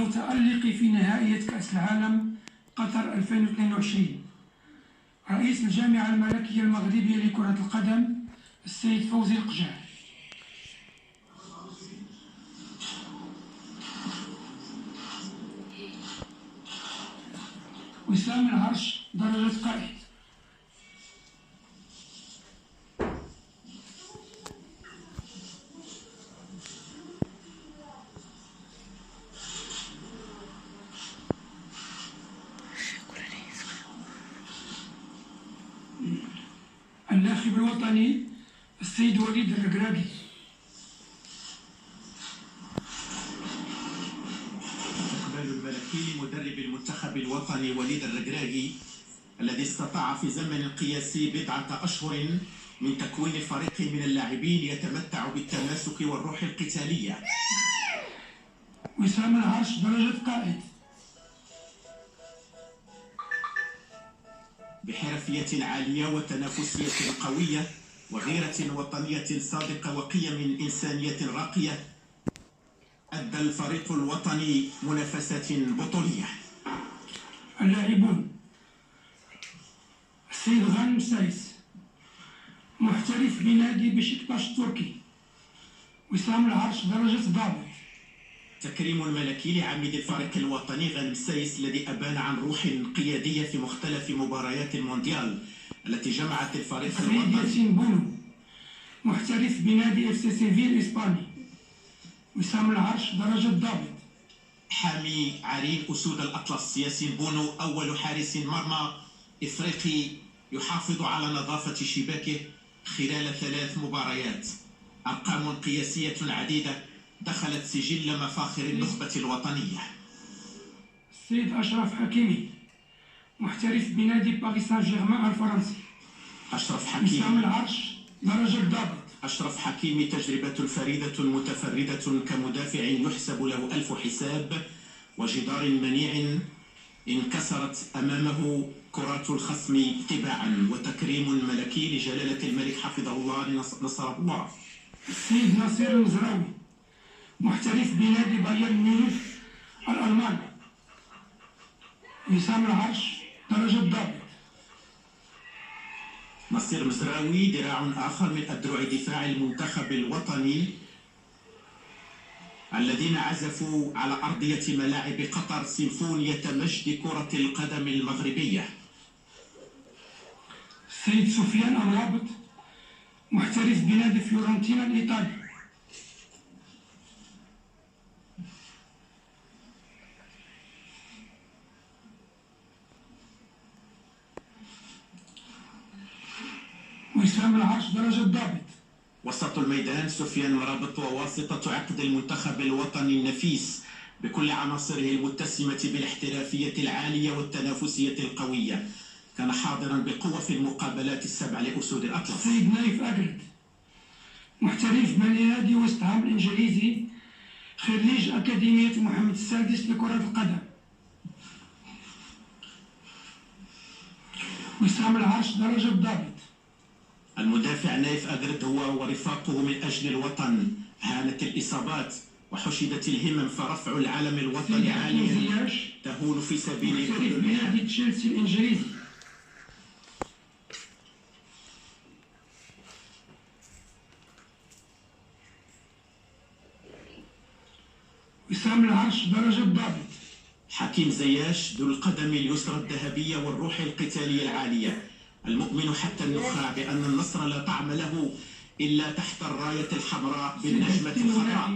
المتألق في نهائية كأس العالم قطر 2022 رئيس الجامعة الملكية المغربية لكرة القدم السيد فوزي القجع. وسام العرش درجة قائد. الناخب الوطني السيد وليد الركراكي. استقبال الملكي لمدرب المنتخب الوطني وليد الركراكي الذي استطاع في زمن قياسي بضعة أشهر من تكوين فريق من اللاعبين يتمتع بالتماسك والروح القتالية. وسام العرش درجة قائد. بحرفية عالية وتنافسية قوية وغيرة وطنية صادقة وقيم إنسانية راقية أدى الفريق الوطني منافسات بطولية. اللاعبون: السيد غانم سايس محترف بنادي بشكتاش التركي. وسام العرش درجة ضابط. تكريم الملكي لعميد الفريق الوطني غانم سايس الذي أبان عن روح قيادية في مختلف مباريات المونديال التي جمعت الفريق الوطني. السيد ياسين بونو محترف بنادي اف سي سيفيل الإسباني. وسام العرش درجة ضابط. حامي عرين أسود الأطلس ياسين بونو أول حارس مرمى إفريقي يحافظ على نظافة شباكه خلال 3 مباريات. أرقام قياسية عديدة دخلت سجل مفاخر النخبة الوطنية. السيد أشرف حكيمي محترف بنادي باريس سان جيرمان الفرنسي. وسام العرش درجة ضابط. أشرف حكيمي تجربة فريدة متفردة كمدافع يحسب له 1000 حساب وجدار منيع انكسرت أمامه كرات الخصم تباعا. وتكريم ملكي لجلالة الملك حفظه الله نصره الله. السيد ناصر المزراوي محترف بنادي بايرن ميونخ الألماني. وسام العرش درجة ضابط. نصير مزراوي ذراع آخر من أذرع دفاع المنتخب الوطني الذين عزفوا على أرضية ملاعب قطر سيمفونية مجد كرة القدم المغربية. السيد سفيان الرابط محترف بنادي فيورنتينا الإيطالي. وسام العرش درجة ضابط. وسط الميدان سفيان مرابط وواسطة عقد المنتخب الوطني النفيس بكل عناصره المتسمة بالاحترافية العالية والتنافسية القوية. كان حاضرا بقوة في المقابلات ال7 لأسود الأطلس. السيد نايف أجرد محترف بنادي وست هام الإنجليزي خريج أكاديمية محمد السادس لكرة القدم. وسام العرش درجة ضابط. المدافع نايف أجرد هو ورفاقه من أجل الوطن. هانت الإصابات وحشدت الهمم فرفع العلم الوطني عاليا تهون في سبيل كل بنادي تشيلسي الإنجليزي. وسام العرش درجة ضابط. حكيم زياش ذو القدم اليسرى الذهبية والروح القتالية العالية المؤمن حتى النخاع بأن النصر لا طعم له إلا تحت الراية الحمراء بالنجمة الخضراء.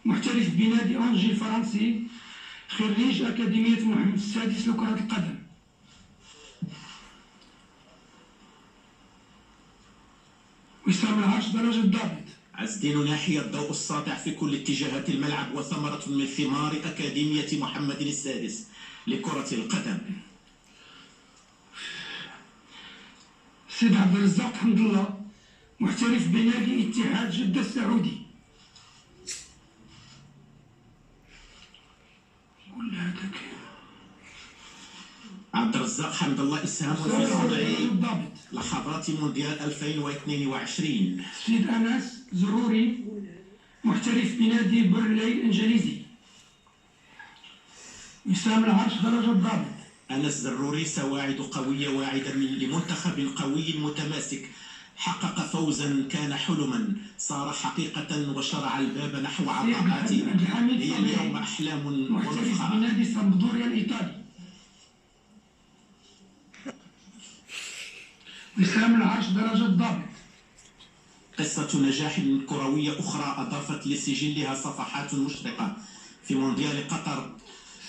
محترف بنادي أنجي الفرنسي خريج أكاديمية محمد السادس لكرة القدم. وسام العرش درجة ضابط. عز الدين ناحية الضوء الساطع في كل اتجاهات الملعب وثمرة من ثمار أكاديمية محمد السادس لكرة القدم. السيد عبد الرزاق حمد الله محترف بنادي اتحاد جدة السعودي. كل هذاك عبد الرزاق حمد الله إسهام في صنع لحظات مونديال 2022. السيد أنس زروري محترف بنادي بيرلي الإنجليزي. وسام العرش درجة الضابط. أنس زروري سواعد قوية واعدة لمنتخب قوي متماسك حقق فوزا كان حلما صار حقيقة وشرع الباب نحو عطاءات هي اليوم أحلام محترف بنادي سامبدوريا الإيطالي. وسام العرش درجة الضابط. قصة نجاح كروية أخرى أضافت لسجلها صفحات مشرقة في مونديال قطر.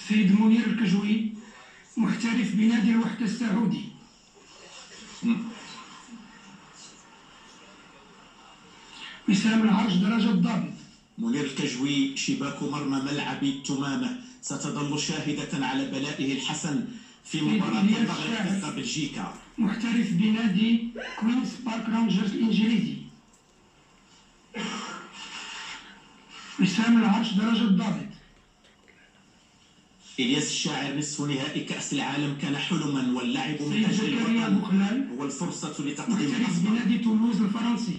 السيد منير الكجوي محترف بنادي الوحدة السعودي. وسام العرش درجة الضابط. منير الكجوي شباك مرمى ملعب تمامة ستظل شاهدة على بلائه الحسن في مباراة المغرب ضد بلجيكا. محترف بنادي كوينز بارك رانجرز الإنجليزي. وسام العرش درجة الضابط. إلياس الشاعر نصف نهائي كأس العالم كان حلما واللعب من أجل الوطن هو الفرصة لتقديم محترف بنادي تولوز الفرنسي.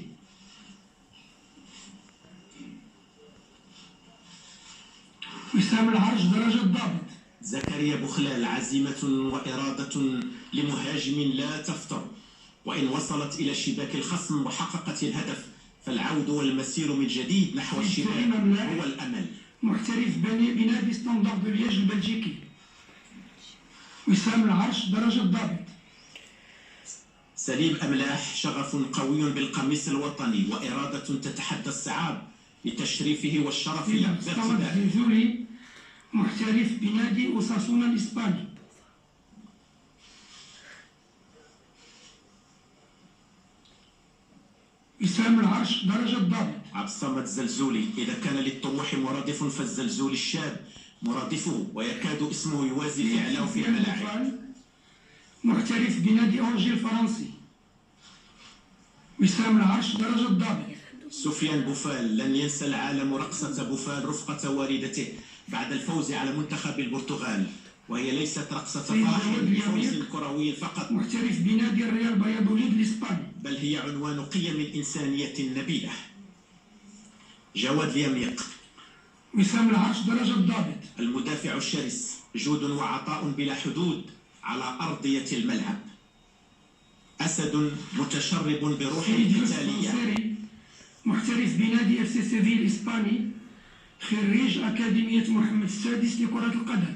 وسام العرش درجة الضابط. زكريا بوخلال عزيمة وإرادة لمهاجم لا تفتر وإن وصلت إلى شباك الخصم وحققت الهدف فالعود والمسير من جديد نحو الشباك هو الأمل. محترف بنادي ستاندارد دو ليج البلجيكي. وسام العرش درجة الضابط. سليم أملاح شغف قوي بالقميص الوطني وإرادة تتحدى الصعاب لتشريفه والشرف باقتدائه. محترف بنادي أوساسونا الإسباني. وسام العرش درجة الضابط. عبد الصمد الزلزولي إذا كان للطموح مرادف فالزلزول الشاب مرادفه ويكاد اسمه يوازي فعله في الملاعب. محترف بنادي أورجي الفرنسي. وسام العرش درجة الضابط. سفيان بوفال لن ينسى العالم رقصة بوفال رفقة والدته بعد الفوز على منتخب البرتغال وهي ليست رقصة فرح بفوز كروي فقط. محترف بنادي الريال بايادوليد الإسباني. بل هي عنوان قيم إنسانية نبيلة. جواد اليميق. وسام العرش درجة الضابط. المدافع الشرس جود وعطاء بلا حدود على أرضية الملعب. أسد متشرب بروح قتالية. محترف بنادي اف سي سيفيل الإسباني خريج أكاديمية محمد السادس لكرة القدم.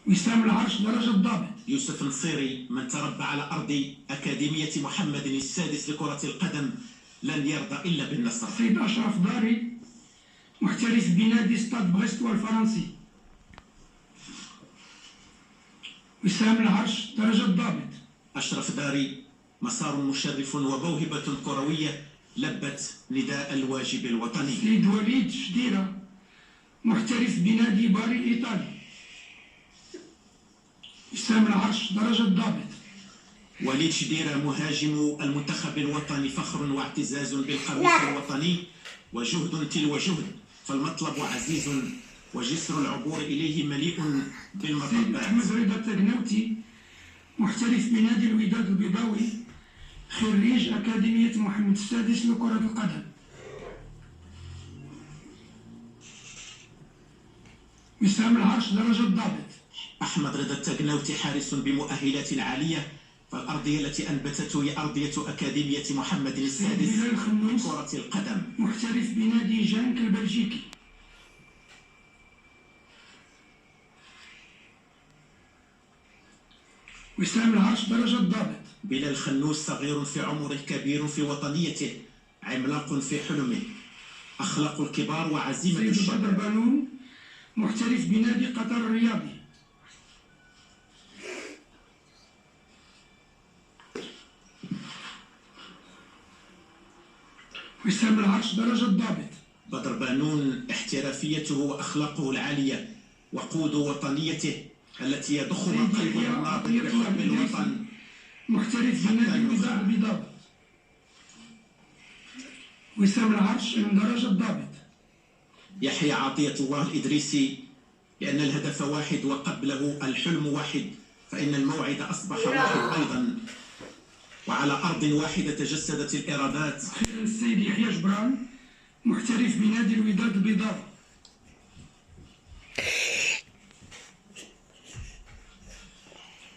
وسام العرش درجة الضابط. يوسف نصيري من تربى على أرض أكاديمية محمد السادس لكرة القدم لن يرضى إلا بالنصر. سيد أشرف داري محترف بنادي ستاد بريستو الفرنسي. وسام العرش درجة الضابط. أشرف داري مسار مشرف وموهبة كروية لبت نداء الواجب الوطني. سيد وليد شديرة محترف بنادي باري الإيطالي. وسام العرش درجة الضابط. وليد شديرة مهاجم المنتخب الوطني فخر واعتزاز بالقميص الوطني وجهد تلو جهد فالمطلب عزيز وجسر العبور إليه مليء بالمطبات. سيد أحمد رضا التقناوتي محترف بنادي الوداد البيضاوي خريج أكاديمية محمد السادس لكرة القدم. وسام العرش درجة الضابط. أحمد رضا التقناوتي حارس بمؤهلات عالية فالأرضية التي أنبتته هي أرضية أكاديمية محمد السادس لكرة القدم. محترف بنادي جانك البلجيكي. وسام العرش درجة الضابط. بلال خنوس صغير في عمره كبير في وطنيته عملاق في حلمه أخلاق الكبار وعزيمة الشباب. بدر بانون محترف بنادي قطر الرياضي. وسام العرش درجة الضابط. بدر بانون احترافيته وأخلاقه العالية وقود وطنيته التي يضخها قلب الناطق بحب الوطن. محترف بنادي الوداد البيضاوي. وسام العرش من درجة الضابط. يحيى عطية الله الإدريسي لأن الهدف واحد وقبله الحلم واحد فإن الموعد أصبح واحد أيضا وعلى أرض واحدة تجسدت الإرادات. السيد يحيى جبران محترف بنادي الوداد البيضاوي.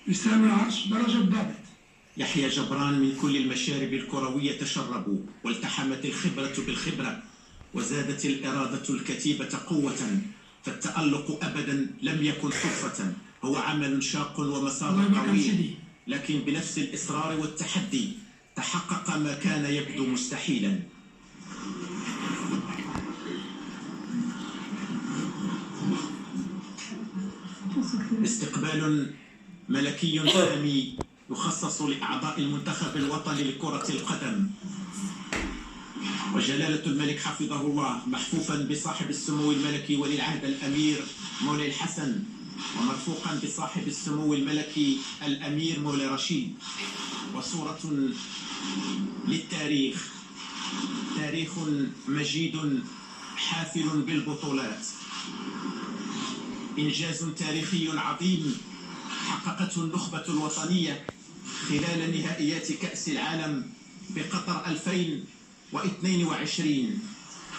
يساوي 10 درجة ضابط. يحيى جبران: من كل المشارب الكروية تشربوا، والتحمت الخبرة بالخبرة، وزادت الإرادة الكتيبة قوة، فالتألق أبدا لم يكن صدفة، هو عمل شاق ومسار طويل، لكن بنفس الإصرار والتحدي تحقق ما كان يبدو مستحيلا. استقبال ملكي سامي يخصص لأعضاء المنتخب الوطني لكرة القدم، وجلالة الملك حفظه الله محفوفا بصاحب السمو الملكي ولي العهد الأمير مولاي الحسن، ومرفوقا بصاحب السمو الملكي الأمير مولاي رشيد، وصورة للتاريخ، تاريخ مجيد حافل بالبطولات، إنجاز تاريخي عظيم حققته النخبة الوطنية خلال نهائيات كأس العالم بقطر 2022،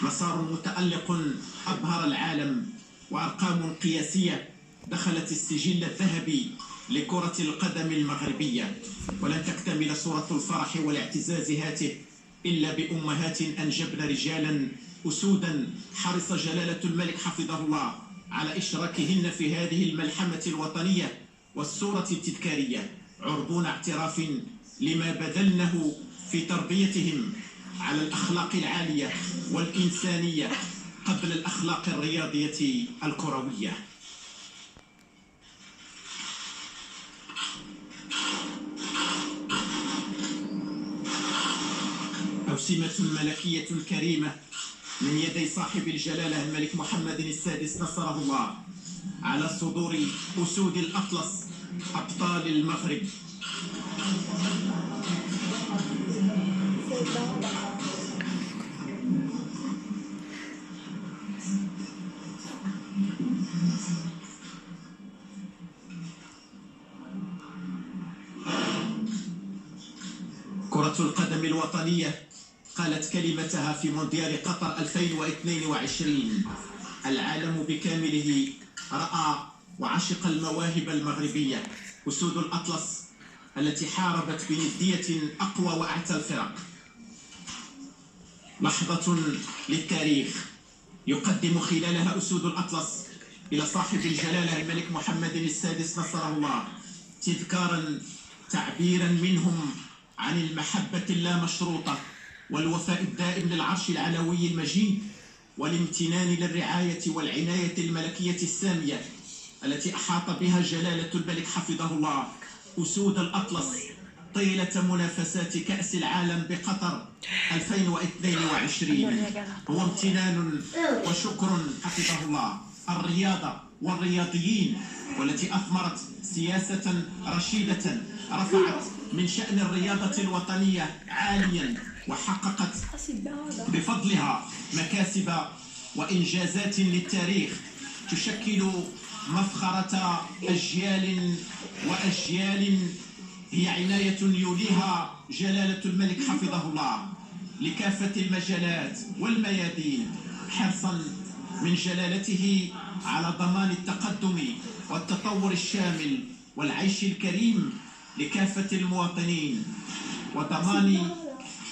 مسار متألق أبهر العالم، وأرقام قياسية دخلت السجل الذهبي لكرة القدم المغربية، ولن تكتمل صورة الفرح والاعتزاز هاته إلا بأمهات أنجبن رجالا أسودا حرص جلالة الملك حفظه الله على إشراكهن في هذه الملحمة الوطنية والصورة التذكارية، عربون اعتراف لما بذلنه في تربيتهم على الأخلاق العالية والإنسانية قبل الأخلاق الرياضية الكروية. أوسمة ملكية كريمة من يدي صاحب الجلالة الملك محمد السادس نصره الله على صدور أسود الأطلس أبطال المغرب. كرة القدم الوطنية قالت كلمتها في مونديال قطر 2022. العالم بكامله رأى وعشق المواهب المغربية، أسود الأطلس التي حاربت بندية أقوى وأعتى الفرق. لحظة للتاريخ يقدم خلالها أسود الأطلس إلى صاحب الجلالة الملك محمد السادس نصره الله تذكارا تعبيرا منهم عن المحبة اللامشروطة والوفاء الدائم للعرش العلوي المجيد، والامتنان للرعاية والعناية الملكية السامية التي أحاط بها جلالة الملك حفظه الله أسود الأطلس طيلة منافسات كأس العالم بقطر 2022. هو امتنان وشكر حفظه الله الرياضة والرياضيين، والتي أثمرت سياسة رشيدة رفعت من شأن الرياضة الوطنية عاليا، وحققت بفضلها مكاسب وإنجازات للتاريخ تشكل مفخرة أجيال وأجيال. هي عناية يوليها جلالة الملك حفظه الله لكافة المجالات والميادين، حرصا من جلالته على ضمان التقدم والتطور الشامل والعيش الكريم لكافة المواطنين، وضمان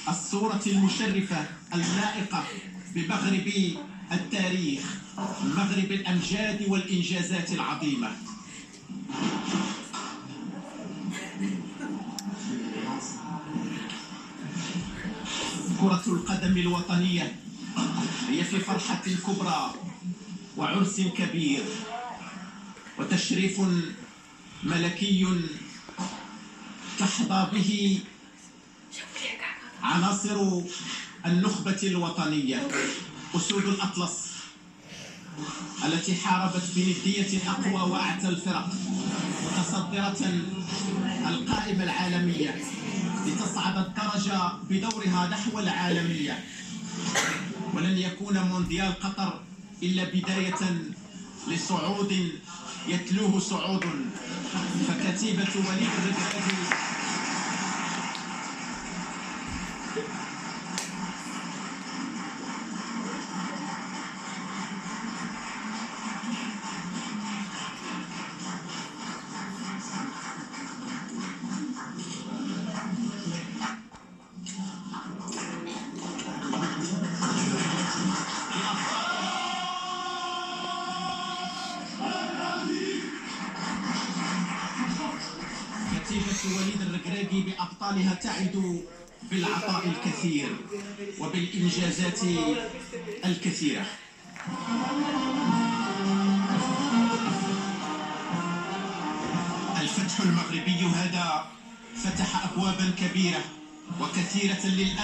الصورة المشرفة اللائقة بمغرب التاريخ، مغرب الأمجاد والإنجازات العظيمة. كرة القدم الوطنية هي في فرحة كبرى وعرس كبير وتشريف ملكي تحظى به عناصر النخبة الوطنية، أسود الأطلس التي حاربت بندية أقوى وأعتى الفرق، متصدرة القائمة العالمية لتصعد الدرجة بدورها نحو العالمية. ولن يكون مونديال قطر إلا بداية لصعود يتلوه صعود، فكتيبة وليد الركراجي كتيبة وليد الركراكي بأبطالها تعد بالعطاء الكثير وبالإنجازات الكثيرة. الفتح المغربي هذا فتح أبوابا كبيرة وكثيرة للأمل.